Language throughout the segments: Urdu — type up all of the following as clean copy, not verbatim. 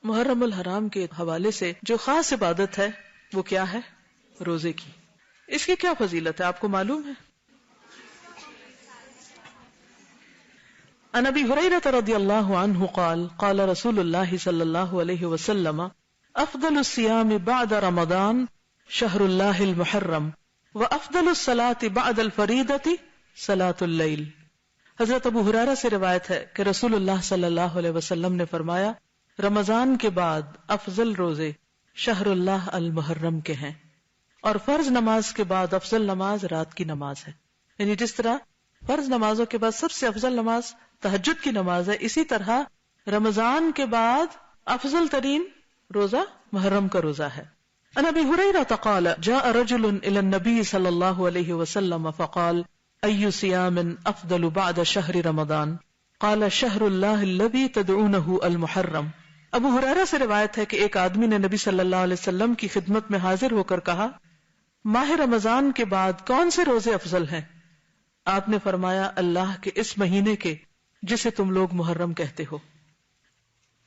محرم الحرام کے حوالے سے جو خاص عبادت ہے وہ کیا ہے؟ روزے کی. اس کی کیا فضیلت ہے آپ کو معلوم ہے؟ عن ابی ہریرہ رضی اللہ عنہ قال قال رسول اللہ صلی اللہ علیہ وسلم افضل الصیام بعد رمضان شہر اللہ المحرم وافضل الصلاة بعد الفریضۃ صلاة اللیل. حضرت ابو ہریرہ سے روایت ہے کہ رسول اللہ صلی اللہ علیہ وسلم نے فرمایا رمضان کے بعد افضل روزے شہر اللہ المحرم کے ہیں، اور فرض نماز کے بعد افضل نماز رات کی نماز ہے. یعنی جس طرح فرض نمازوں کے بعد سب سے افضل نماز تہجد کی نماز ہے، اسی طرح رمضان کے بعد افضل ترین روزہ محرم کا روزہ ہے. عن ابی ہریرہ قال جاء رجل الى النبي صلی اللہ علیہ وسلم فقال ای صیام افضل بعد شہر رمضان قال شہر اللہ الذی تدعونہ المحرم. ابو ہریرہ سے روایت ہے کہ ایک آدمی نے نبی صلی اللہ علیہ وسلم کی خدمت میں حاضر ہو کر کہا ماہ رمضان کے بعد کون سے روزے افضل ہیں؟ آپ نے فرمایا اللہ کے اس مہینے کے جسے تم لوگ محرم کہتے ہو.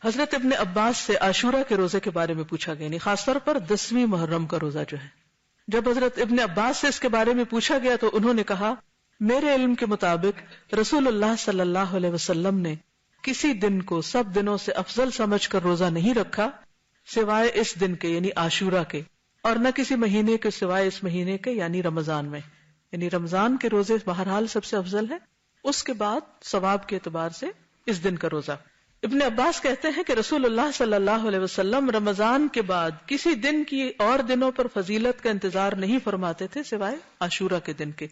حضرت ابن عباس سے عاشورہ کے روزے کے بارے میں پوچھا گیا، یعنی خاص طور پر 10ویں محرم کا روزہ جو ہے. جب حضرت ابن عباس سے اس کے بارے میں پوچھا گیا تو انہوں نے کہا میرے علم کے مطابق رسول اللہ صلی اللہ علیہ وسلم نے کسی دن کو سب دنوں سے افضل سمجھ کر روزہ نہیں رکھا سوائے اس دن کے یعنی عاشورہ کے، اور نہ کسی مہینے کے سوائے اس مہینے کے یعنی رمضان میں. یعنی رمضان کے روزے بہرحال سب سے افضل ہے، اس کے بعد ثواب کے اعتبار سے اس دن کا روزہ. ابن عباس کہتے ہیں کہ رسول اللہ صلی اللہ علیہ وسلم رمضان کے بعد کسی دن کی اور دنوں پر فضیلت کا انتظار نہیں فرماتے تھے سوائے عاشورہ کے دن کے.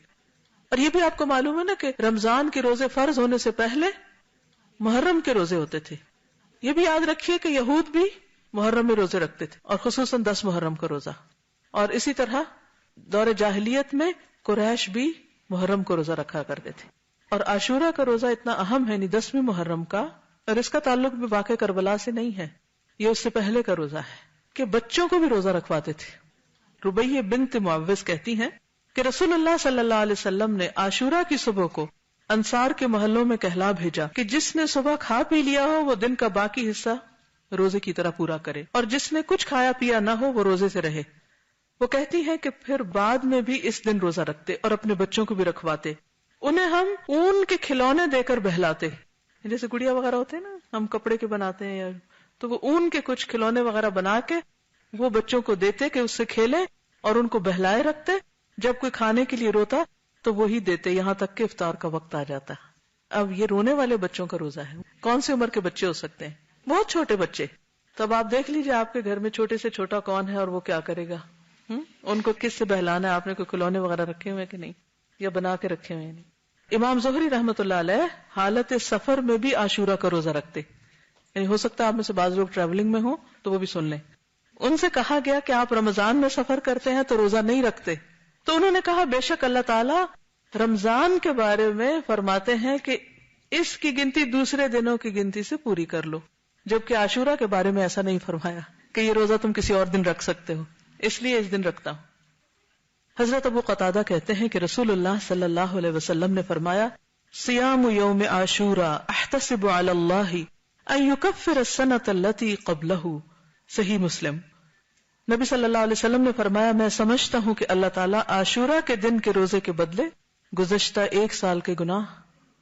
اور یہ بھی آپ کو معلوم ہے نا کہ رمضان کے روزے فرض ہونے سے پہلے محرم کے روزے ہوتے تھے. یہ بھی یاد رکھیے کہ یہود بھی محرم میں روزے رکھتے تھے، اور خصوصاً 10 محرم کا روزہ. اور اسی طرح دور جاہلیت میں قریش بھی محرم کو روزہ رکھا کرتے تھے. اور عاشورہ کا روزہ اتنا اہم ہے، یعنی 10ویں محرم کا، اور اس کا تعلق بھی واقع کربلا سے نہیں ہے، یہ اس سے پہلے کا روزہ ہے کہ بچوں کو بھی روزہ رکھواتے تھے. ربیہ بنت معوذ کہتی ہیں کہ رسول اللہ صلی اللہ علیہ وسلم نے عاشورہ کی صبح کو انصار کے محلوں میں کہلا بھیجا کہ جس نے صبح کھا پی لیا ہو وہ دن کا باقی حصہ روزے کی طرح پورا کرے، اور جس نے کچھ کھایا پیا نہ ہو وہ روزے سے رہے. وہ کہتی ہیں کہ پھر بعد میں بھی اس دن روزہ رکھتے اور اپنے بچوں کو بھی رکھواتے. انہیں ہم اون کے کھلونے دے کر بہلاتے، جیسے گڑیا وغیرہ ہوتے ہیں نا ہم کپڑے کے بناتے ہیں، تو وہ اون کے کچھ کھلونے وغیرہ بنا کے وہ بچوں کو دیتے کہ اس سے کھیلیں، اور ان کو بہلائے رکھتے. جب کوئی کھانے کے لیے روتا تو وہی دیتے یہاں تک کہ افطار کا وقت آ جاتا. اب یہ رونے والے بچوں کا روزہ ہے. کون سی عمر کے بچے ہو سکتے ہیں؟ بہت چھوٹے بچے. تو اب آپ دیکھ لیجیے آپ کے گھر میں چھوٹے سے چھوٹا کون ہے اور وہ کیا کرے گا. ان کو کس سے بہلانا ہے؟ آپ نے کوئی کھلونے وغیرہ رکھے ہوئے کہ نہیں، یا بنا کے رکھے ہوئے نہیں. امام زہری رحمۃ اللہ علیہ حالت سفر میں بھی عاشورہ کا روزہ رکھتے. یعنی ہو سکتا ہے آپ میں سے بعض لوگ ٹریولنگ میں ہوں تو وہ بھی سن لیں. ان سے کہا گیا کہ آپ رمضان میں سفر کرتے ہیں تو روزہ نہیں رکھتے، تو انہوں نے کہا بے شک اللہ تعالیٰ رمضان کے بارے میں فرماتے ہیں کہ اس کی گنتی دوسرے دنوں کی گنتی سے پوری کر لو، جبکہ عاشورہ کے بارے میں ایسا نہیں فرمایا کہ یہ روزہ تم کسی اور دن رکھ سکتے ہو، اس لیے اس دن رکھتا ہوں. حضرت ابو قتادہ کہتے ہیں کہ رسول اللہ صلی اللہ علیہ وسلم نے فرمایا صیام یوم عاشوراء احتسب علی اللہ ان یکفر السنۃ التي قبلہ. صحیح مسلم. نبی صلی اللہ علیہ وسلم نے فرمایا میں سمجھتا ہوں کہ اللہ تعالیٰ عاشورہ کے دن کے روزے کے بدلے گزشتہ 1 سال کے گناہ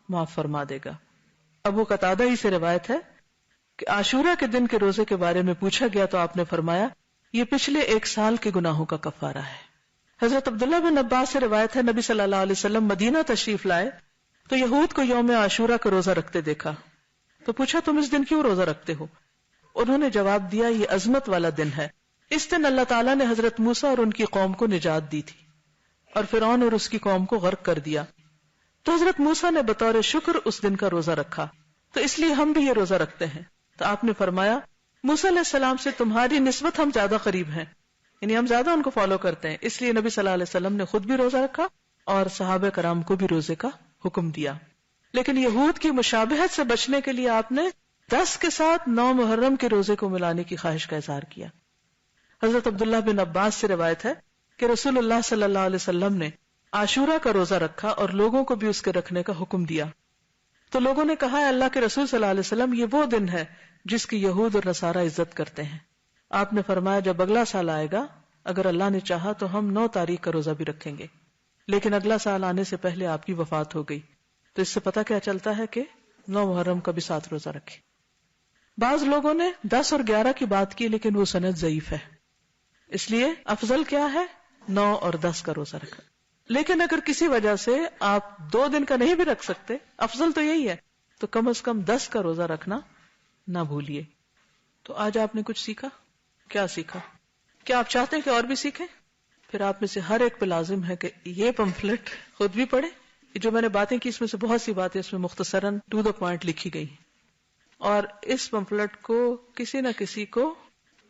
معاف فرما دے گا. ابو قتادہ ہی سے روایت ہے کہ عاشورہ کے دن کے روزے کے بارے میں پوچھا گیا تو آپ نے فرمایا یہ پچھلے 1 سال کے گناہوں کا کفارہ ہے. حضرت عبداللہ بن عباس سے روایت ہے نبی صلی اللہ علیہ وسلم مدینہ تشریف لائے تو یہود کو یوم عاشورہ کا روزہ رکھتے دیکھا تو پوچھا تم اس دن کیوں روزہ رکھتے ہو؟ انہوں نے جواب دیا یہ عظمت والا دن ہے، اس دن اللہ تعالیٰ نے حضرت موسیٰ اور ان کی قوم کو نجات دی تھی اور فرعون اور اس کی قوم کو غرق کر دیا، تو حضرت موسیٰ نے بطور شکر اس دن کا روزہ رکھا، تو اس لیے ہم بھی یہ روزہ رکھتے ہیں. تو آپ نے فرمایا موسیٰ علیہ السلام سے تمہاری نسبت ہم زیادہ قریب ہیں، یعنی ہم زیادہ ان کو فالو کرتے ہیں، اس لیے نبی صلی اللہ علیہ وسلم نے خود بھی روزہ رکھا اور صحابہ کرام کو بھی روزے کا حکم دیا. لیکن یہود کی مشابہت سے بچنے کے لیے آپ نے 10 کے ساتھ 9 محرم کے روزے کو ملانے کی خواہش کا اظہار کیا. حضرت عبداللہ بن عباس سے روایت ہے کہ رسول اللہ صلی اللہ علیہ وسلم نے عاشورہ کا روزہ رکھا اور لوگوں کو بھی اس کے رکھنے کا حکم دیا. تو لوگوں نے کہا اللہ کے رسول صلی اللہ علیہ وسلم یہ وہ دن ہے جس کی یہود اور نصارہ عزت کرتے ہیں. آپ نے فرمایا جب اگلا سال آئے گا اگر اللہ نے چاہا تو ہم 9 تاریخ کا روزہ بھی رکھیں گے، لیکن اگلا سال آنے سے پہلے آپ کی وفات ہو گئی. تو اس سے پتہ کیا چلتا ہے کہ 9 محرم کا بھی 7 روزہ رکھیں. بعض لوگوں نے 10 اور 11 کی بات کی لیکن وہ سند ضعیف ہے، اس لیے افضل کیا ہے 9 اور 10 کا روزہ رکھنا. لیکن اگر کسی وجہ سے آپ 2 دن کا نہیں بھی رکھ سکتے، افضل تو یہی ہے، تو کم از کم 10 کا روزہ رکھنا نہ بھولیے. تو آج آپ نے کچھ سیکھا. کیا سیکھا؟ کیا آپ چاہتے ہیں کہ اور بھی سیکھیں؟ پھر آپ میں سے ہر ایک پہ لازم ہے کہ یہ پمفلٹ خود بھی پڑھیں. جو میں نے باتیں کی اس میں سے بہت سی باتیں اس میں مختصراً ٹو دا پوائنٹ لکھی گئی، اور اس پمفلٹ کو کسی نہ کسی کو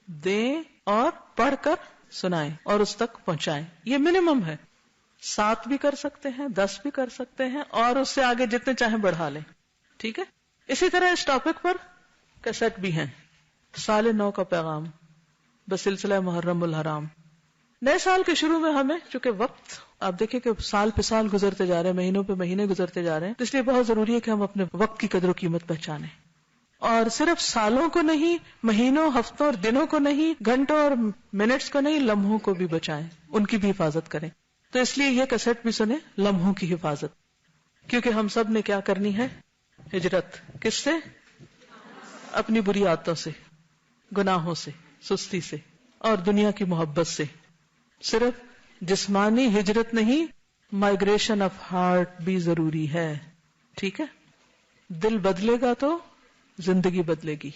دیں اور پڑھ کر سنائیں اور اس تک پہنچائیں. یہ منیمم ہے. 7 بھی کر سکتے ہیں، 10 بھی کر سکتے ہیں، اور اس سے آگے جتنے چاہیں بڑھا لیں. ٹھیک ہے. اسی طرح اس ٹاپک پر کیسٹ بھی ہیں. سال نو کا پیغام بسلسلہ محرم الحرام. نئے سال کے شروع میں ہمیں چونکہ وقت آپ دیکھیں کہ سال پہ سال گزرتے جا رہے ہیں، مہینوں پہ مہینے گزرتے جا رہے ہیں، تو اس لیے بہت ضروری ہے کہ ہم اپنے وقت کی قدر و قیمت پہچانیں، اور صرف سالوں کو نہیں، مہینوں، ہفتوں اور دنوں کو نہیں، گھنٹوں اور منٹس کو نہیں، لمحوں کو بھی بچائیں، ان کی بھی حفاظت کریں. تو اس لیے یہ کیسٹ بھی سنیں، لمحوں کی حفاظت، کیونکہ ہم سب نے کیا کرنی ہے؟ ہجرت. کس سے؟ اپنی بری عادتوں سے، گناہوں سے، سستی سے اور دنیا کی محبت سے. صرف جسمانی ہجرت نہیں، مائگریشن آف ہارٹ بھی ضروری ہے. ٹھیک ہے. دل بدلے گا تو زندگی بدلے گی.